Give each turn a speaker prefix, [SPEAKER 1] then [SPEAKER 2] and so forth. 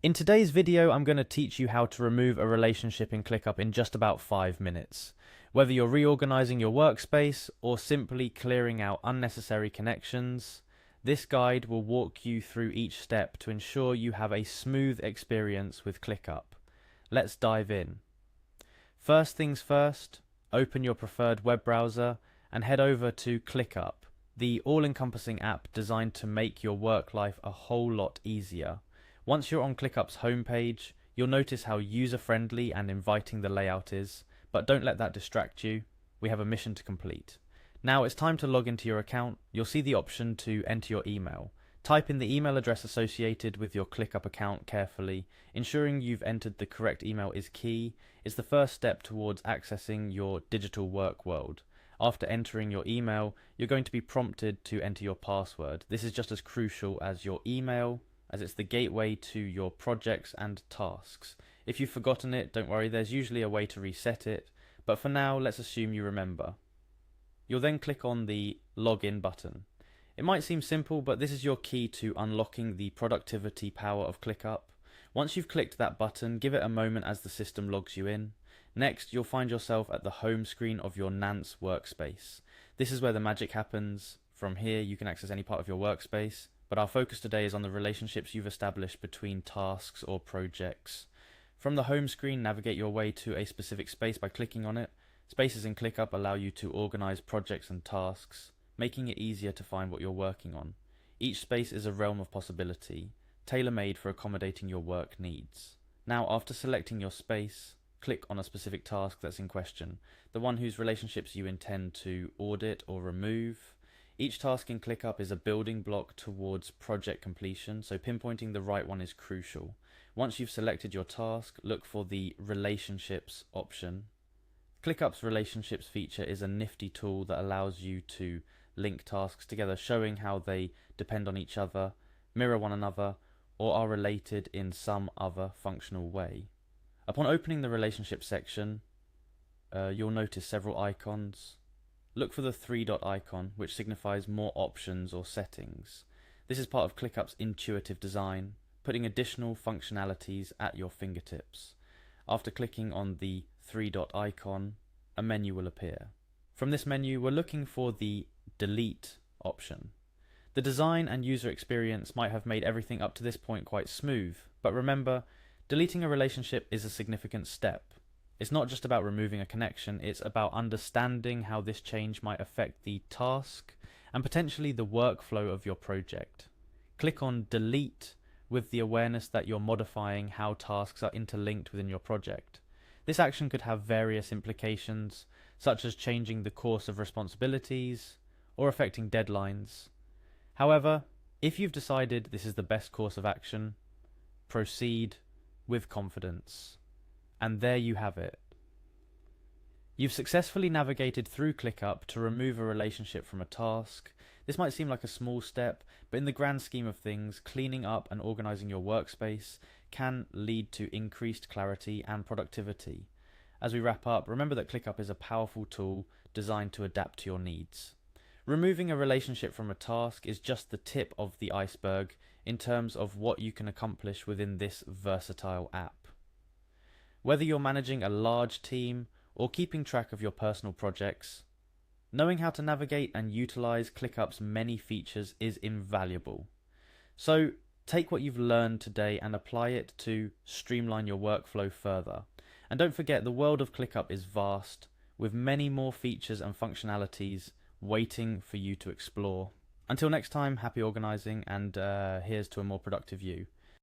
[SPEAKER 1] In today's video, I'm going to teach you how to remove a relationship in Clickup in just about 5 minutes. Whether you're reorganizing your workspace or simply clearing out unnecessary connections, this guide will walk you through each step to ensure you have a smooth experience with Clickup. Let's dive in. First things first, open your preferred web browser and head over to Clickup, the all-encompassing app designed to make your work life a whole lot easier. Once you're on Clickup's homepage, you'll notice how user-friendly and inviting the layout is, but don't let that distract you. We have a mission to complete. Now it's time to log into your account. You'll see the option to enter your email. Type in the email address associated with your Clickup account carefully. Ensuring you've entered the correct email is key. It's the first step towards accessing your digital work world. After entering your email, you're going to be prompted to enter your password. This is just as crucial as your email, as it's the gateway to your projects and tasks. If you've forgotten it, don't worry, there's usually a way to reset it, but for now, let's assume you remember. You'll then click on the Login button. It might seem simple, but this is your key to unlocking the productivity power of Clickup. Once you've clicked that button, give it a moment as the system logs you in. Next, you'll find yourself at the home screen of your Nance workspace. This is where the magic happens. From here, you can access any part of your workspace, but our focus today is on the relationships you've established between tasks or projects. From the home screen, navigate your way to a specific space by clicking on it. Spaces in ClickUp allow you to organize projects and tasks, making it easier to find what you're working on. Each space is a realm of possibility, tailor-made for accommodating your work needs. Now, after selecting your space, click on a specific task that's in question, the one whose relationships you intend to audit or remove. Each task in ClickUp is a building block towards project completion, so pinpointing the right one is crucial. Once you've selected your task, look for the Relationships option. ClickUp's Relationships feature is a nifty tool that allows you to link tasks together, showing how they depend on each other, mirror one another, or are related in some other functional way. Upon opening the Relationships section, you'll notice several icons. Look for the 3-dot icon, which signifies more options or settings. This is part of ClickUp's intuitive design, putting additional functionalities at your fingertips. After clicking on the 3-dot icon, a menu will appear. From this menu, we're looking for the Delete option. The design and user experience might have made everything up to this point quite smooth, but remember, deleting a relationship is a significant step. It's not just about removing a connection, it's about understanding how this change might affect the task and potentially the workflow of your project. Click on Delete with the awareness that you're modifying how tasks are interlinked within your project. This action could have various implications, such as changing the course of responsibilities or affecting deadlines. However, if you've decided this is the best course of action, proceed with confidence. And there you have it. You've successfully navigated through ClickUp to remove a relationship from a task. This might seem like a small step, but in the grand scheme of things, cleaning up and organizing your workspace can lead to increased clarity and productivity. As we wrap up, remember that ClickUp is a powerful tool designed to adapt to your needs. Removing a relationship from a task is just the tip of the iceberg in terms of what you can accomplish within this versatile app. Whether you're managing a large team or keeping track of your personal projects, knowing how to navigate and utilize ClickUp's many features is invaluable. So take what you've learned today and apply it to streamline your workflow further. And don't forget, the world of ClickUp is vast, with many more features and functionalities waiting for you to explore. Until next time, happy organizing, and here's to a more productive you.